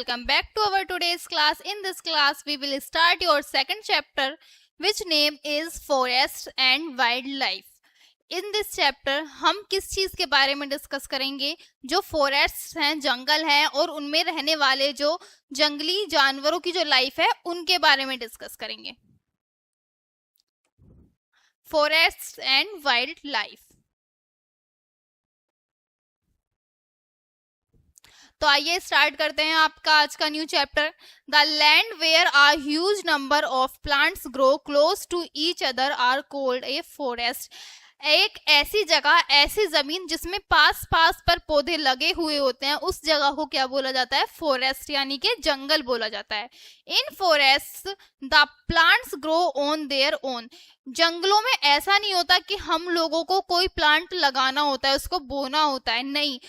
welcome back to our today's class. In this class, we will start your second chapter, which name is Forest and Wildlife. In this chapter, हम किस चीज के बारे में discuss करेंगे? जो forest हैं, जंगल हैं और उनमें रहने वाले जो जंगली जानवरों की जो लाइफ है उनके बारे में डिस्कस करेंगे. Forest and wild life. तो आइए स्टार्ट करते हैं आपका आज का new chapter. The land where a huge number of plants grow close to each other are called a forest. एक ऐसी जगह, ऐसी जमीन जिसमें पास पास पर पौधे लगे हुए होते हैं, उस जगह को क्या बोला जाता है? फॉरेस्ट, यानी कि जंगल बोला जाता है. इन forest the plants grow on their own. जंगलों में ऐसा नहीं होता कि हम लोगों को कोई प्लांट लगाना होता है, उसको बोना होता है. नहीं,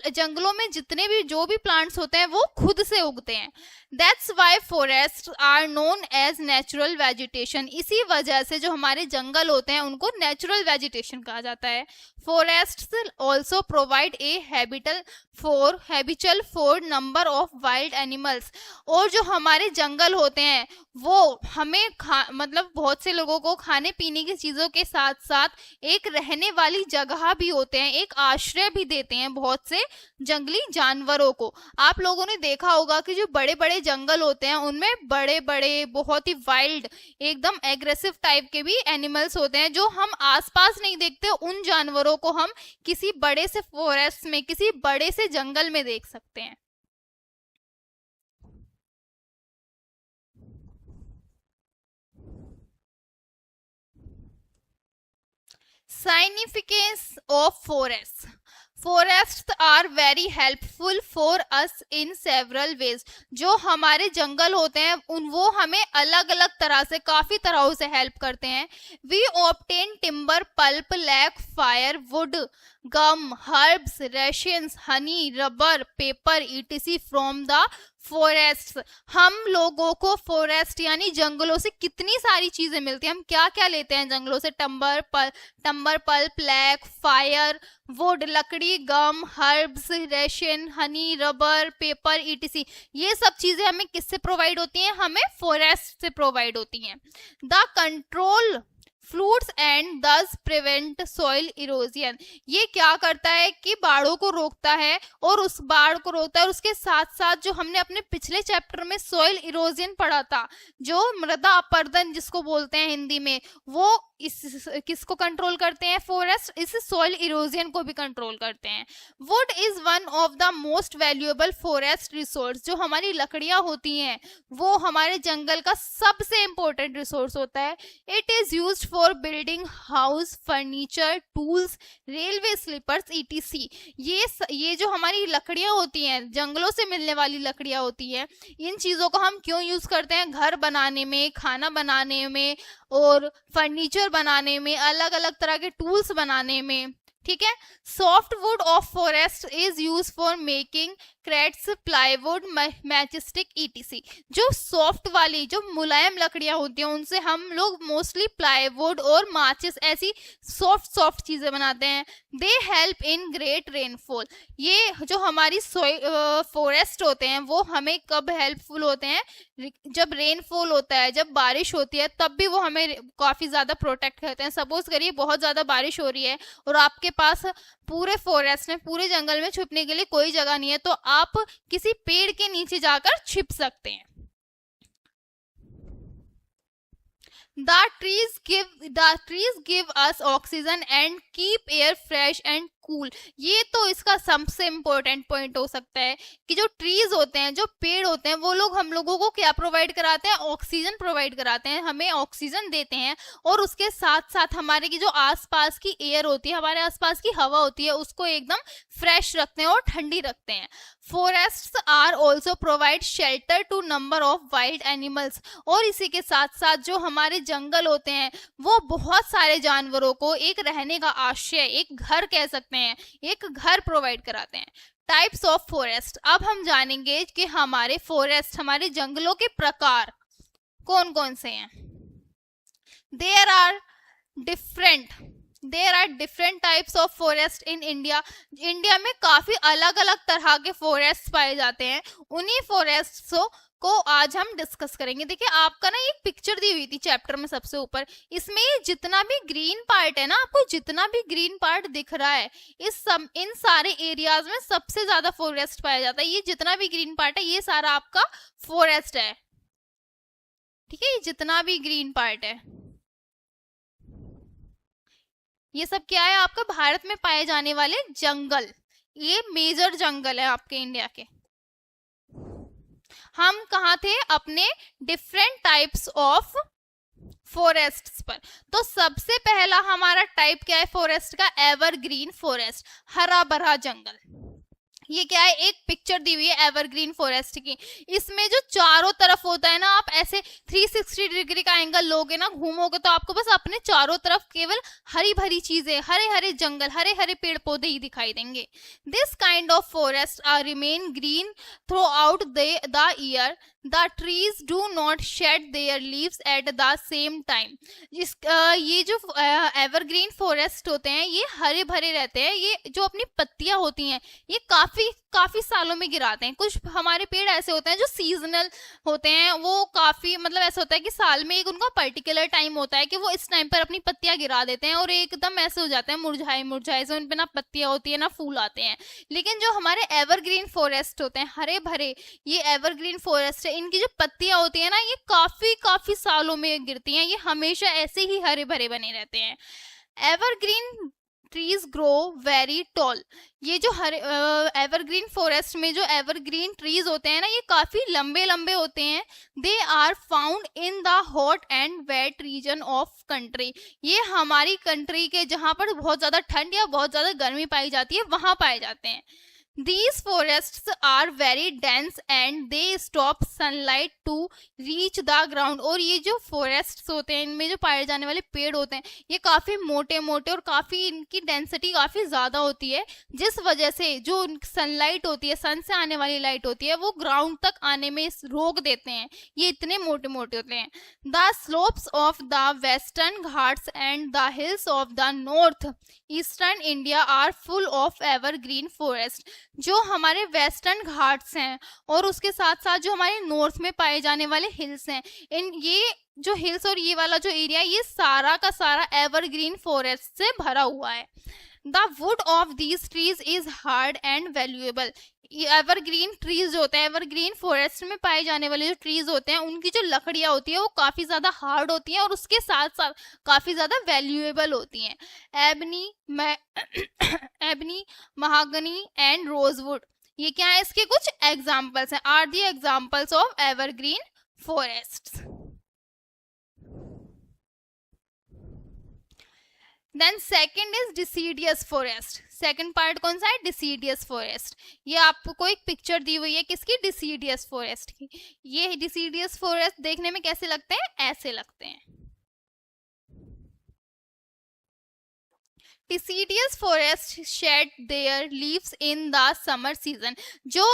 जंगलों में जितने भी जो भी प्लांट्स होते हैं वो खुद से उगते हैं. That's why forest are known as natural vegetation. इसी वजह से जो हमारे जंगल होते हैं उनको नेचुरल वेजिटेशन कहा जाता है. Forests also provide a habitual for number of wild animals. और जो हमारे जंगल होते हैं वो हमें मतलब बहुत से लोगों को खाने पीने की चीजों के साथ साथ एक रहने वाली जगह भी होते हैं, एक आश्रय भी देते हैं बहुत से जंगली जानवरों को. आप लोगों ने देखा होगा कि जो बड़े बड़े जंगल होते हैं उनमें बड़े बड़े बहुत ही वाइल्ड, एकदम एग्रेसिव टाइप के भी एनिमल्स होते हैं जो हम आसपास नहीं देखते. उन जानवरों को हम किसी बड़े से फॉरेस्ट में, किसी बड़े से जंगल में देख सकते हैं. Significance of forests. Forests are very helpful for us in several ways. जो हमारे जंगल होते हैं वो हमें अलग अलग तरह से, काफी तरहों से हेल्प करते हैं. We obtain timber, pulp, lac, fire, wood, gum, herbs, rations, honey, rubber, paper, etc. from the forest. हम लोगों को फॉरेस्ट यानी जंगलों से कितनी सारी चीजें मिलती हैं. हम क्या क्या लेते हैं जंगलों से? Timber, pulp, lac, firewood, लकड़ी, gum, herbs, resin, honey, rubber, paper, etc. ये सब चीजें हमें किससे प्रोवाइड होती हैं? हमें फॉरेस्ट से प्रोवाइड होती हैं. द कंट्रोल फ्लूड्स एंड दस प्रिवेंट सॉइल इरोजन. ये क्या करता है कि बाढ़ों को रोकता है, और उस बाढ़ को रोकता है. और उसके साथ साथ जो हमने अपने पिछले चैप्टर में सॉइल इरोजन पढ़ा था, जो मृदा अपरदन जिसको बोलते हैं हिंदी में, वो किसको कंट्रोल करते हैं? फॉरेस्ट. इस सॉइल इरोजन को भी कंट्रोल करते हैं. Would is one of the most valuable forest resource. जो हमारी लकड़ियां होती हैं वो हमारे जंगल का सबसे इंपॉर्टेंट रिसोर्स होता है. It is used for building house, furniture, tools, railway sleepers, ETC. ये जो हमारी लकड़ियां होती हैं, जंगलों से मिलने वाली लकड़ियां होती हैं, इन चीजों को हम क्यों यूज करते हैं? घर बनाने में, खाना बनाने में और फर्नीचर बनाने में, अलग अलग तरह के टूल्स बनाने में. ठीक है. Soft wood of forest is use for making crates, plywood, matchstick, etc. जो सॉफ्ट वाली, जो मुलायम लकड़ियां होती हैं उनसे हम लोग मोस्टली प्लाईवुड और माचिस, ऐसी सॉफ्ट चीजें बनाते हैं. They help in great rainfall. ये जो हमारी फॉरेस्ट होते हैं वो हमें कब हेल्पफुल होते हैं? जब रेनफॉल होता है, जब बारिश होती है, तब भी वो हमें काफी ज्यादा प्रोटेक्ट करते हैं. सपोज करिए बहुत ज्यादा बारिश हो रही है और आपके पास पूरे फॉरेस्ट में, पूरे जंगल में छुपने के लिए कोई जगह नहीं है, तो आप किसी पेड़ के नीचे जाकर छिप सकते हैं. The trees give us oxygen and keep air fresh and cool. ये तो इसका सबसे इम्पोर्टेंट पॉइंट हो सकता है कि जो ट्रीज होते हैं, जो पेड़ होते हैं, वो लोग हम लोगों को क्या प्रोवाइड कराते हैं? ऑक्सीजन प्रोवाइड कराते हैं, हमें ऑक्सीजन देते हैं. और उसके साथ साथ हमारे की जो आसपास की एयर होती है, हमारे आसपास की हवा होती है, उसको एकदम फ्रेश रखते हैं और ठंडी रखते हैं. Forests are also provide shelter to number of wild animals. और इसी के साथ साथ जो हमारे जंगल होते हैं वो बहुत सारे जानवरों को एक रहने का आश्रय, एक घर कह सकते हैं, एक घर प्रोवाइड कराते हैं. Types of forest. अब हम जानेंगे कि हमारे फॉरेस्ट, हमारे जंगलों के प्रकार कौन कौन से हैं. There are different there are different types of forest in India. India में काफी अलग अलग तरह के फॉरेस्ट पाए जाते हैं। उन्हीं फॉरेस्ट को आज हम डिस्कस करेंगे। देखिए आपका ना एक पिक्चर दी हुई थी चैप्टर में सबसे ऊपर, इसमें जितना भी ग्रीन पार्ट है ना, आपको जितना भी ग्रीन पार्ट दिख रहा है, इन सारे एरियाज में सबसे ज्यादा फॉरेस्ट पाया जाता है। ये जितना भी ग्रीन पार्ट है ये सारा आपका फॉरेस्ट है, ठीक है। ये जितना भी ग्रीन पार्ट है ये सब क्या है, आपका भारत में पाए जाने वाले जंगल। ये मेजर जंगल है आपके इंडिया के। हम कहाँ थे, अपने डिफरेंट टाइप्स ऑफ फॉरेस्ट्स पर। तो सबसे पहला हमारा टाइप क्या है फॉरेस्ट का, एवरग्रीन फॉरेस्ट, हरा भरा जंगल। ये क्या है, एक पिक्चर दी हुई है एवरग्रीन फॉरेस्ट की। इसमें जो चारों तरफ होता है ना, आप ऐसे 360 डिग्री का एंगल लोगे ना, घूमोगे तो आपको बस अपने चारों तरफ केवल हरी भरी चीजें, हरे हरे जंगल, हरे हरे पेड़ पौधे ही दिखाई देंगे। This kind of forest are remain green throughout the year. The trees do not shed their leaves at the same time. ये जो एवरग्रीन फॉरेस्ट होते हैं ये हरे भरे रहते हैं। ये जो अपनी पत्तियां होती हैं ये काफी सालों में गिराते हैं। कुछ हमारे पेड़ ऐसे होते हैं जो सीजनल होते हैं, वो काफी मतलब ऐसा होता है कि साल में एक उनका पर्टिकुलर टाइम होता है कि वो इस टाइम पर अपनी पत्तियां गिरा देते हैं और एकदम ऐसे हो जाते हैं मुरझाए मुरझाए से, उन पे ना पत्तियां होती है ना फूल आते हैं। लेकिन जो हमारे एवरग्रीन फॉरेस्ट होते हैं हरे भरे, ये एवरग्रीन फॉरेस्ट है, इनकी जो पत्तियां होती है ना ये काफी सालों में गिरती हैं। ये हमेशा ऐसे ही हरे भरे बने रहते हैं। Evergreen trees grow very tall. ये जो एवरग्रीन फॉरेस्ट में जो एवरग्रीन ट्रीज होते हैं ना ये काफी लंबे लंबे होते हैं। They are found in the hot and wet region of country. ये हमारी कंट्री के जहां पर बहुत ज्यादा ठंड या बहुत ज्यादा गर्मी पाई जाती है वहां पाए जाते हैं। These forests are very dense and they stop sunlight to reach the ground। और ये जो forests होते हैं इनमें जो पाए जाने वाले पेड़ होते हैं ये काफी मोटे मोटे और काफी इनकी डेंसिटी काफी ज्यादा होती है, जिस वजह से जो सनलाइट होती है, सन से आने वाली लाइट होती है वो ग्राउंड तक आने में रोक देते हैं। ये इतने मोटे मोटे होते हैं। The slopes of the Western Ghats and the hills of the north eastern India are full of evergreen forest. जो हमारे वेस्टर्न घाट्स हैं और उसके साथ साथ जो हमारे नॉर्थ में पाए जाने वाले हिल्स हैं, इन ये जो हिल्स और ये वाला जो एरिया ये सारा का सारा एवरग्रीन फॉरेस्ट से भरा हुआ है। The wood of these trees is hard and valuable. Evergreen trees जो होते हैं, एवरग्रीन फॉरेस्ट में पाए जाने वाले जो ट्रीज होते हैं उनकी जो लकड़ियां होती है वो काफी ज्यादा हार्ड होती हैं और उसके साथ साथ काफी ज्यादा वैल्यूएबल होती हैं। एबनी, महागनी एंड रोजवुड, ये क्या है, इसके कुछ एग्जाम्पल्स हैं। Are the examples of evergreen forest. Then second is deciduous forest. Second part कौन सा है, डिसीडियस फॉरेस्ट। ये आपको एक पिक्चर दी हुई है किसकी, डिसीडियस फॉरेस्ट की। ये डिसीडियस फॉरेस्ट देखने में कैसे लगते हैं, ऐसे लगते हैं। Deciduous forest shade their leaves in the summer season. जो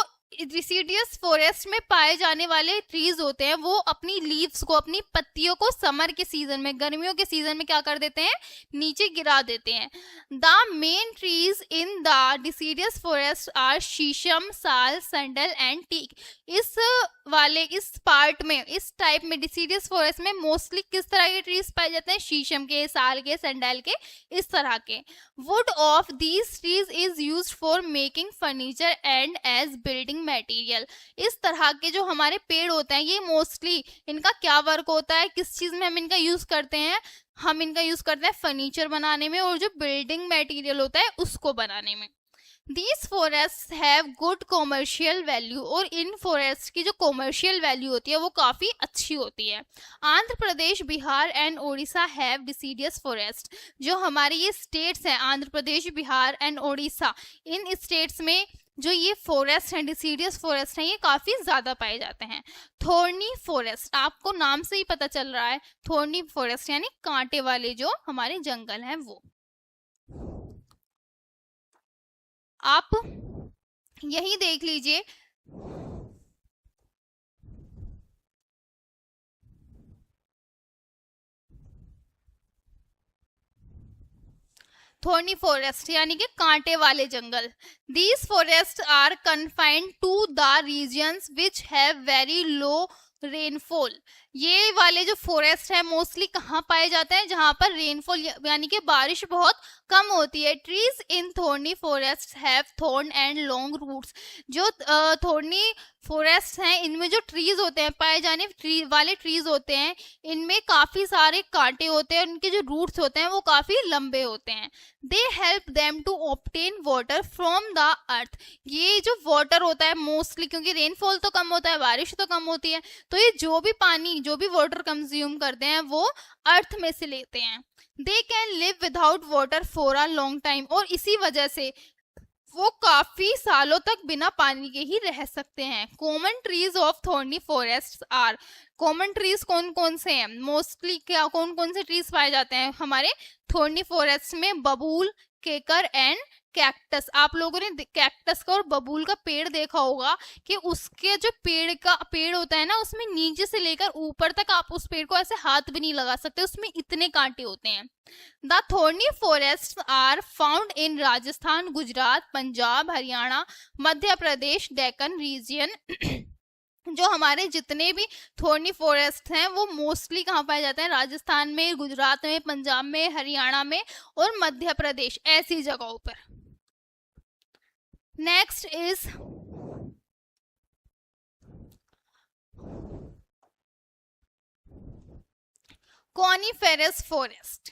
डिसीडियस फॉरेस्ट में पाए जाने वाले ट्रीज होते हैं वो अपनी लीव्स को, अपनी पत्तियों को समर के सीजन में, गर्मियों के सीजन में क्या कर देते हैं, नीचे गिरा देते हैं। The main trees in the deciduous forest are sheesham, sal, sandal and teak. इस पार्ट में, इस टाइप में डिसीडियस फॉरेस्ट में मोस्टली किस तरह के ट्रीज पाए जाते हैं, शीशम के, साल के, सैंडल के, इस तरह के। Wood of these trees is used for making furniture and as building material. इस तरह के जो हमारे पेड़ होते हैं ये मोस्टली इनका क्या वर्क होता है, किस चीज में हम इनका यूज करते हैं, हम इनका यूज करते हैं फर्नीचर बनाने में और जो बिल्डिंग मटेरियल होता है उसको बनाने में। These forests have good commercial value। और इन फॉरेस्ट की जो कॉमर्शियल वैल्यू होती है वो काफी अच्छी होती है। Andhra Pradesh, Bihar and Odisha have deciduous forest. जो हमारे ये स्टेट्स हैं आंध्र प्रदेश, बिहार एंड ओडिशा, इन स्टेट्स में जो ये फॉरेस्ट हैं, डिसीडियस फॉरेस्ट हैं, ये काफी ज्यादा पाए जाते हैं। थोर्नी फॉरेस्ट, आपको नाम से ही पता चल रहा है, थोर्नी फॉरेस्ट यानी कांटे वाले जो हमारे जंगल हैं वो। आप यही देख लीजिए, थॉर्नी फॉरेस्ट यानी कि कांटे वाले जंगल। These forests are confined to the regions which have very low rainfall. ये वाले जो फॉरेस्ट है मोस्टली कहाँ पाए जाते हैं, जहां पर रेनफॉल यानी कि बारिश बहुत कम होती है। Trees in thorny forest have thorn and long roots. जो थॉर्नी फॉरेस्ट हैं इनमें जो ट्रीज होते हैं, पाए जाने वाले ट्रीज होते हैं, इनमें काफी सारे कांटे होते हैं, उनके जो रूट्स होते हैं वो काफी लंबे होते हैं। They help them to obtain water from the earth. ये जो वाटर होता है मोस्टली, क्योंकि रेनफॉल तो कम होता है, बारिश तो कम होती है, तो ये जो भी पानी जो भी वाटर कंज्यूम करते हैं वो अर्थ में से लेते हैं। They can live without water for a long time. और इसी वजह से वो काफी सालों तक बिना पानी के ही रह सकते हैं। Common trees of thorny forest are. Common trees कौन कौन से हैं, मोस्टली क्या कौन कौन से ट्रीज पाए जाते हैं हमारे थॉर्नी फॉरेस्ट में? बबूल, केकर एंड कैक्टस। आप लोगों ने कैक्टस का और बबूल का पेड़ देखा होगा कि उसके जो पेड़ होता है ना, उसमें नीचे से लेकर ऊपर तक आप उस पेड़ को ऐसे हाथ भी नहीं लगा सकते, उसमें इतने कांटे होते हैं। The thorny forest are found in Rajasthan, Gujarat, Punjab, Haryana, Madhya Pradesh, Deccan region. जो हमारे जितने भी थॉर्नी फॉरेस्ट हैं वो मोस्टली कहाँ पाए जाते हैं? राजस्थान में, गुजरात में, पंजाब में, हरियाणा में और मध्य प्रदेश, ऐसी जगहों पर। Next is coniferous forest.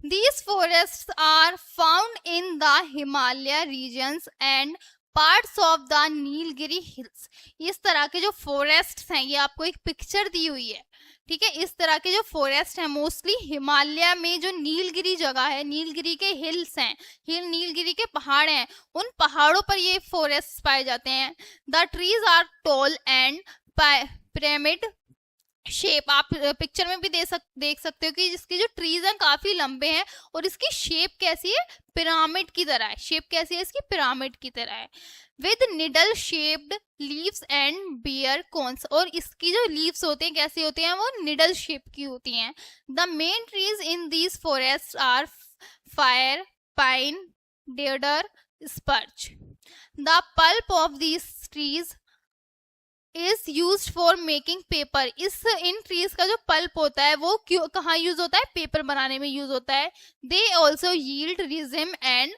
These forests are found in the Himalaya regions and parts of the Nilgiri hills. इस तरह के जो फॉरेस्ट हैं, ये आपको एक पिक्चर दी हुई है, ठीक है। इस तरह के जो फॉरेस्ट हैं मोस्टली हिमालय में, जो नीलगिरी जगह है, नीलगिरी के हिल्स हैं, नीलगिरी के पहाड़ हैं, उन पहाड़ों पर ये फॉरेस्ट पाए जाते हैं। The trees are tall and pyramid shape. आप पिक्चर में भी देख सकते हो कि जिसकी जो ट्रीज हैं काफी लंबे हैं और इसकी शेप कैसी है? पिरामिड की तरह है। शेप कैसी है इसकी? पिरामिड की तरह है। With needle shaped leaves and bear cones. और इसकी जो लीव्स होते हैं कैसी होती हैं? वो निडल शेप की होती हैं। The main trees in these forests are fir, pine, deodar, spruce. The pulp of these trees is use for making paper. इन ट्रीज का जो पल्प होता है वो कहाँ यूज होता है? पेपर बनाने में यूज होता है। They also yield resin and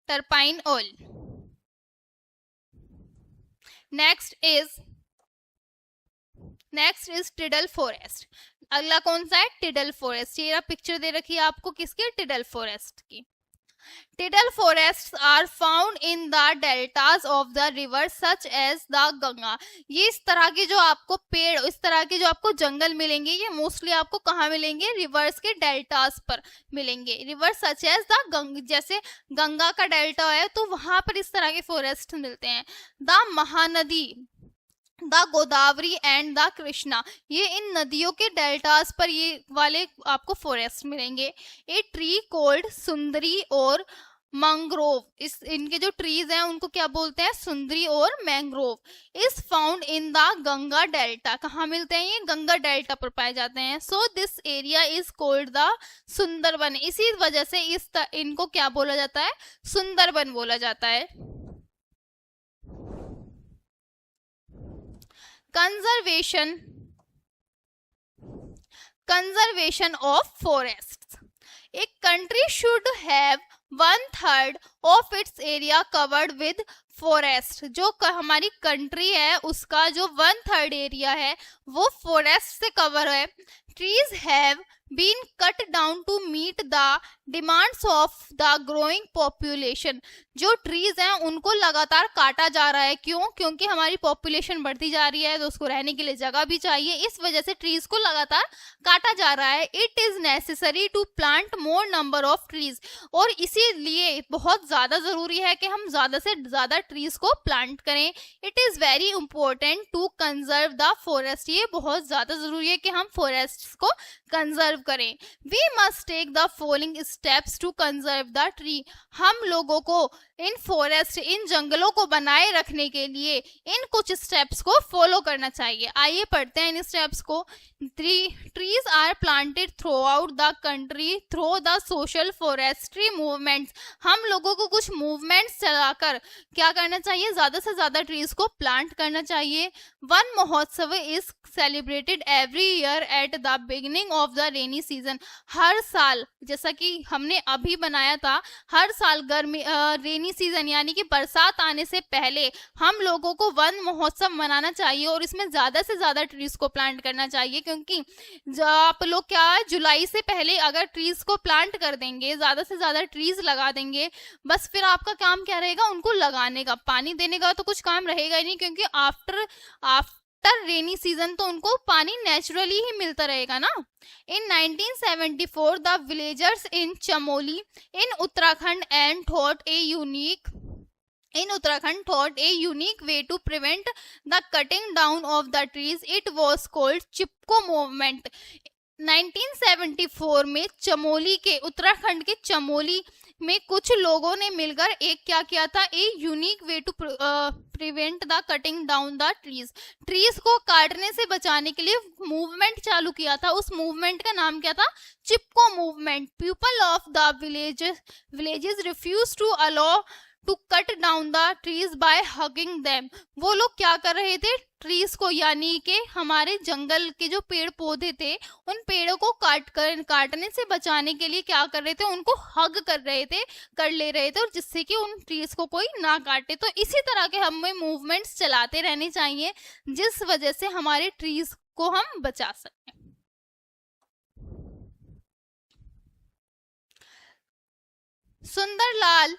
turpentine oil. Next is tidal forest. अगला कौन सा है? Tidal forest. ये पिक्चर दे रखी है आपको किसके? टिडल फॉरेस्ट की। Tidal forests are found in the deltas of the rivers such as the Ganga. ये इस तरह के जो आपको पेड़, इस तरह के जो आपको जंगल मिलेंगे, ये मोस्टली आपको कहाँ मिलेंगे? रिवर्स के डेल्टास पर मिलेंगे। River such as the Ganga, जैसे गंगा का डेल्टा है तो वहां पर इस तरह के फॉरेस्ट मिलते हैं। The Mahanadi, the Godavari and the Krishna, ये इन नदियों के डेल्टास पर ये वाले आपको फॉरेस्ट मिलेंगे। ए ट्री कोल्ड सुंदरी और मैंग्रोव, इनके जो ट्रीज हैं उनको क्या बोलते हैं? सुंदरी और mangrove. Is found in the Ganga delta. कहाँ मिलते हैं? ये गंगा डेल्टा पर पाए जाते हैं। So this area is called the Sundarban. इसी वजह से इनको क्या बोला जाता है? सुंदरबन बोला जाता है। Conservation of forests. A country should have 1/3 of its area covered with forest. जो हमारी कंट्री है उसका जो 1/3 एरिया है वो फॉरेस्ट से कवर है। Trees have been cut down to meet the demands of the growing population. जो ट्रीज हैं उनको लगातार काटा जा रहा है। क्यों? क्योंकि हमारी पॉपुलेशन बढ़ती जा रही है तो उसको रहने के लिए जगह भी चाहिए, इस वजह से ट्रीज को लगातार काटा जा रहा है। It is necessary to plant more number of trees. और इसीलिए बहुत ज्यादा जरूरी है कि हम ज्यादा से ज्यादा ट्रीज को प्लांट करें। It is very important to conserve the forest. ये बहुत ज्यादा जरूरी है कि हम फॉरेस्ट को कंजर्व करें। We must take the following steps to conserve the tree. हम लोगों को इन फॉरेस्ट, इन जंगलों को बनाए रखने के लिए इन कुछ स्टेप्स को फॉलो करना चाहिए। आइए पढ़ते हैं इन स्टेप्स को। Trees are planted throughout the country through the social forestry movements. हम लोगों को कुछ मूवमेंट्स चलाकर क्या करना चाहिए, ज्यादा से ज्यादा ट्रीज को प्लांट करना चाहिए। Van Mahotsav is celebrated every year at the beginning of the rainy season. हर साल, जैसा कि हमने अभी बनाया था, हर साल गर्मी रेनी सीजन यानी कि बरसात आने से पहले हम लोगों को वन महोत्सव मनाना चाहिए और इसमें ज्यादा से ज्यादा ट्रीज को प्लांट करना चाहिए, क्योंकि आप लोग क्या है, जुलाई से पहले अगर ट्रीज को प्लांट कर देंगे, ज्यादा से ज्यादा ट्रीज लगा देंगे, बस फिर आपका काम क्या रहेगा, उनको लगाने का, पानी देने का तो कुछ काम रहेगा ही नहीं, क्योंकि आफ्टर रेनी सीजन तो उनको पानी नेचुरली ही मिलता रहेगा ना। In 1974, the villagers in Chamoli in Uttarakhand thought a unique way to prevent the cutting down of the trees. It was called Chipko movement. 1974 में चमोली के, उत्तराखंड के चमोली में कुछ लोगों ने मिलकर एक क्या किया था, a unique way to prevent the cutting down the trees को काटने से बचाने के लिए मूवमेंट चालू किया था। उस मूवमेंट का नाम क्या था, Chipko movement. People of the villages refuse to allow to cut down the trees by hugging them. वो लोग क्या कर रहे थे, ट्रीज को यानी कि हमारे जंगल के जो पेड़ पौधे थे उन पेड़ों को काटने से बचाने के लिए क्या कर रहे थे, उनको हग कर ले रहे थे, और जिससे कि उन ट्रीज को कोई ना काटे। तो इसी तरह के हमें मूवमेंट्स चलाते रहने चाहिए जिस वजह से हमारे ट्रीज को हम बचा सकें। सुंदरलाल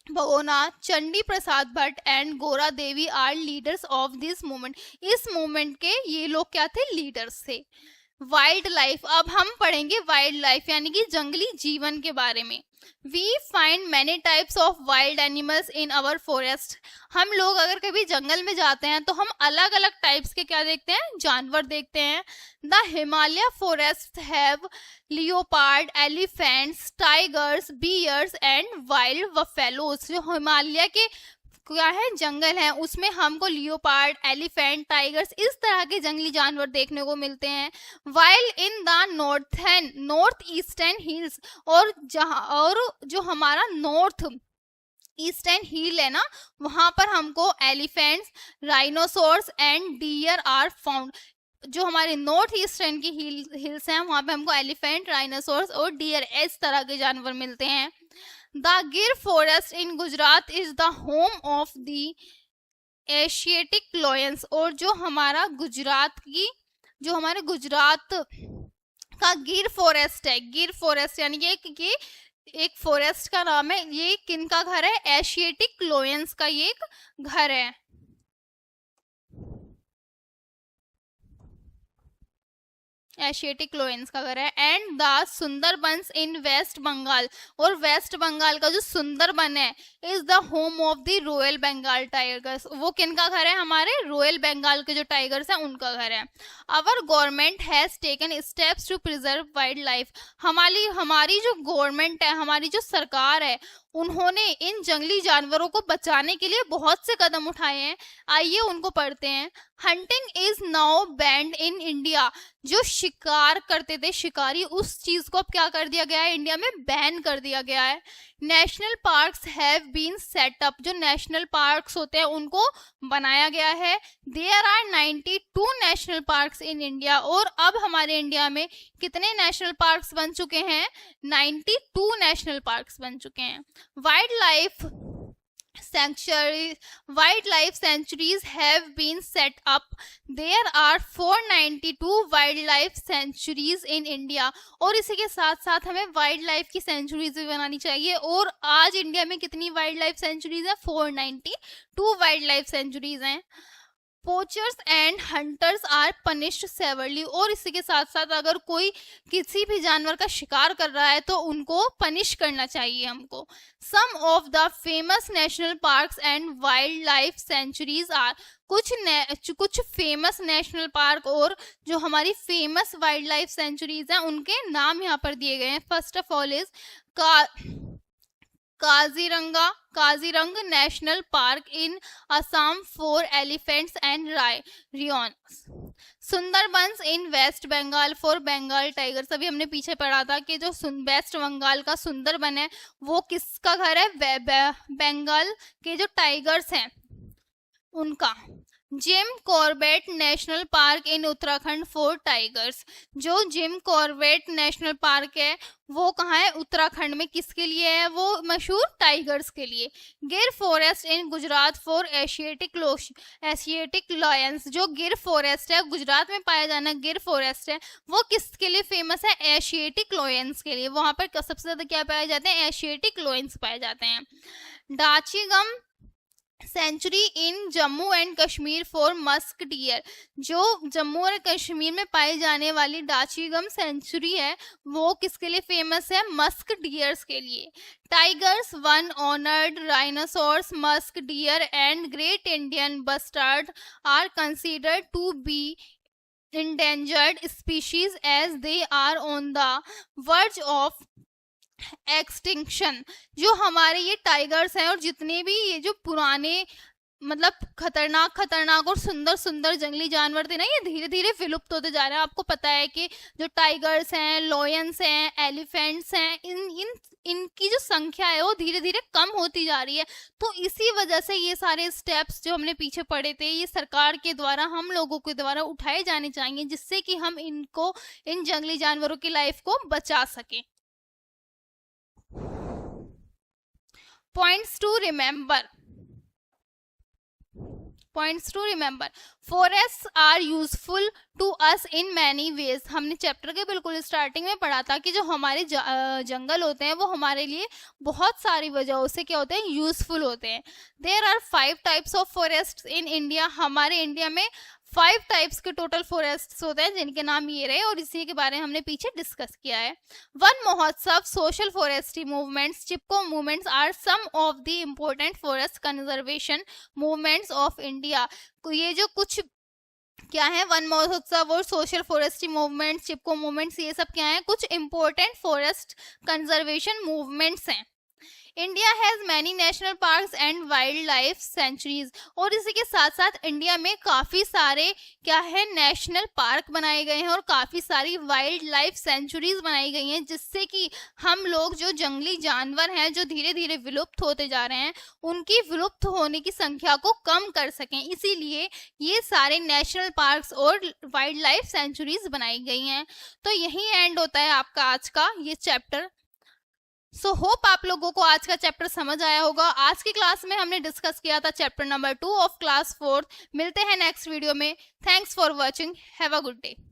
भगोना, चंडी प्रसाद Bhatt and Gaura Devi are leaders of this movement. इस मूवमेंट के ये लोग क्या थे, लीडर्स थे। वाइल्ड लाइफ, अब हम पढ़ेंगे वाइल्ड लाइफ यानी कि जंगली जीवन के बारे में। We find many types of wild animals in our forest. हम लोग अगर कभी जंगल में जाते हैं तो हम अलग अलग टाइप्स के क्या देखते हैं, जानवर देखते हैं। The Himalaya forest have leopard, elephants, tigers, bears and wild buffaloes. जो हिमालय के क्या है, जंगल है, उसमें हमको लियोपार्ड, एलिफेंट, टाइगर्स, इस तरह के जंगली जानवर देखने को मिलते हैं। While in the north eastern hills, और जो हमारा नॉर्थ ईस्टर्न हिल है ना, वहां पर हमको elephants, rhinoceros and deer are found. जो हमारे नॉर्थ ईस्टर्न की हिल्स हैं वहां पे हमको एलिफेंट, राइनोसोर्स और डियर इस तरह के जानवर मिलते हैं। द गिर forest in Gujarat is the home of the Asiatic Lions. और जो हमारे गुजरात का गिर फॉरेस्ट है, गिर फॉरेस्ट यानी कि एक फॉरेस्ट का नाम है, ये किनका घर है, एशियाटिक लायंस का ये एक घर है। एशियाटिक लायंस का घर है। And the Sundarbans in West Bengal, और वेस्ट बंगाल का जो सुंदरबन है is the home of the royal Bengal tigers. वो किनका घर है, हमारे रॉयल बंगाल के जो टाइगर्स हैं उनका घर है। Our government has taken steps to preserve wild life. हमारी जो गवर्नमेंट है, हमारी जो सरकार है, उन्होंने इन जंगली जानवरों को बचाने के लिए बहुत से कदम उठाए हैं। आइए उनको पढ़ते हैं। Hunting is now band in India. जो शिकार करते थे शिकारी, उस चीज को अब क्या कर दिया गया है, इंडिया में बैन कर दिया गया है। National parks have been set up. जो नेशनल पार्क्स होते हैं उनको बनाया गया है। There are 92 national parks in India. और अब हमारे इंडिया में कितने नेशनल पार्क्स बन चुके हैं, 92 नेशनल पार्क्स बन चुके हैं। Wild life sanctuaries have been set up. There are 492 wild life sanctuaries in India. और इसी के साथ साथ हमें वाइल्ड लाइफ की सेंचुरीज भी बनानी चाहिए। और आज इंडिया में कितनी वाइल्ड लाइफ सेंचुरीज है, 492 वाइल्ड लाइफ सेंचुरीज हैं। Poachers and hunters are punished severely. और इसी के साथ साथ अगर कोई किसी भी जानवर का शिकार कर रहा है तो उनको पनिश करना चाहिए हमको। Some of the famous national parks and wild life sanctuaries are. कुछ फेमस नेशनल पार्क और जो हमारी फेमस वाइल्ड लाइफ सेंचुरीज हैं उनके नाम यहाँ पर दिए गए हैं। First of all is Kaziranga National Park in Assam for elephants and rhinos. Sundarbans in West Bengal for Bengal tigers. अभी हमने पीछे पढ़ा था कि जो वेस्ट बंगाल का सुंदरबन है वो किसका घर है? बंगाल के जो टाइगर्स हैं उनका। Jim Corbett national Park in Uttarakhand for tigers. जो जिम कॉर्बेट नेशनल पार्क है वो कहाँ है? उत्तराखंड में। किसके लिए है वो मशहूर? टाइगर्स के लिए। गिर forest in Gujarat for Asiatic Lions. जो गिर फॉरेस्ट है गुजरात में पाया जाना गिर फॉरेस्ट है वो किसके लिए फेमस है? एशियाटिक लायंस के लिए। वहां पर सबसे ज्यादा क्या पाए जाते हैं? एशियाटिक लायंस पाए जाते हैं। Dachigam sanctuary in Jammu and Kashmir for musk deer. जो जम्मू और कश्मीर में पाई जाने वाली डाचीगम सेंचुरी है वो किसके लिए फेमस है? मस्क डियर्स के लिए। टाइगर्स वन ऑनर्ड rhinoceros musk deer and great Indian bustard are considered to be endangered species as they are on the verge of extinction. जो हमारे ये टाइगर्स हैं और जितने भी ये जो पुराने मतलब खतरनाक और सुंदर जंगली जानवर थे ना, ये धीरे धीरे विलुप्त होते जा रहे हैं। आपको पता है कि जो टाइगर्स हैं, लॉयंस हैं, एलिफेंट्स हैं, इनकी जो संख्या है वो धीरे धीरे कम होती जा रही है। तो इसी वजह से ये सारे स्टेप्स जो हमने पीछे पढ़े थे ये सरकार के द्वारा, हम लोगों के द्वारा उठाए जाने चाहिए जिससे कि हम इन जंगली जानवरों की लाइफ को बचा सकें। Points to remember. Forests are useful to us in many ways. हमने चैप्टर के बिल्कुल स्टार्टिंग में पढ़ा था कि जो हमारे जंगल होते हैं वो हमारे लिए बहुत सारी वजहों से क्या होते हैं? यूजफुल होते हैं। There are 5 types of forests in India. हमारे इंडिया में 5 टाइप्स के टोटल फॉरेस्ट होते हैं जिनके नाम ये रहे और इसी के बारे में हमने पीछे डिस्कस किया है। Van Mahotsav, social forestry movements, Chipko movements are some of the important forest conservation movements of India. ये जो कुछ क्या है? वन महोत्सव और social forestry movements, Chipko movements, ये सब क्या है? कुछ इम्पोर्टेंट फॉरेस्ट कंजर्वेशन मूवमेंट्स हैं। India has many national parks and wild life sanctuaries. और इसी के साथ साथ इंडिया में काफी सारे क्या है? नेशनल पार्क बनाए गए हैं और काफी सारी वाइल्ड लाइफ सेंचुरीज बनाई गई हैं जिससे कि हम लोग जो जंगली जानवर हैं जो धीरे धीरे विलुप्त होते जा रहे हैं उनकी विलुप्त होने की संख्या को कम कर सकें। इसीलिए ये सारे नेशनल पार्क्स और वाइल्ड लाइफ सेंचुरीज बनाई गई हैं। तो यही एंड होता है आपका आज का ये चैप्टर। सो होप आप लोगों को आज का चैप्टर समझ आया होगा। आज की क्लास में हमने डिस्कस किया था चैप्टर नंबर 2 ऑफ क्लास 4। मिलते हैं नेक्स्ट वीडियो में। Thanks for watching. Have a good day.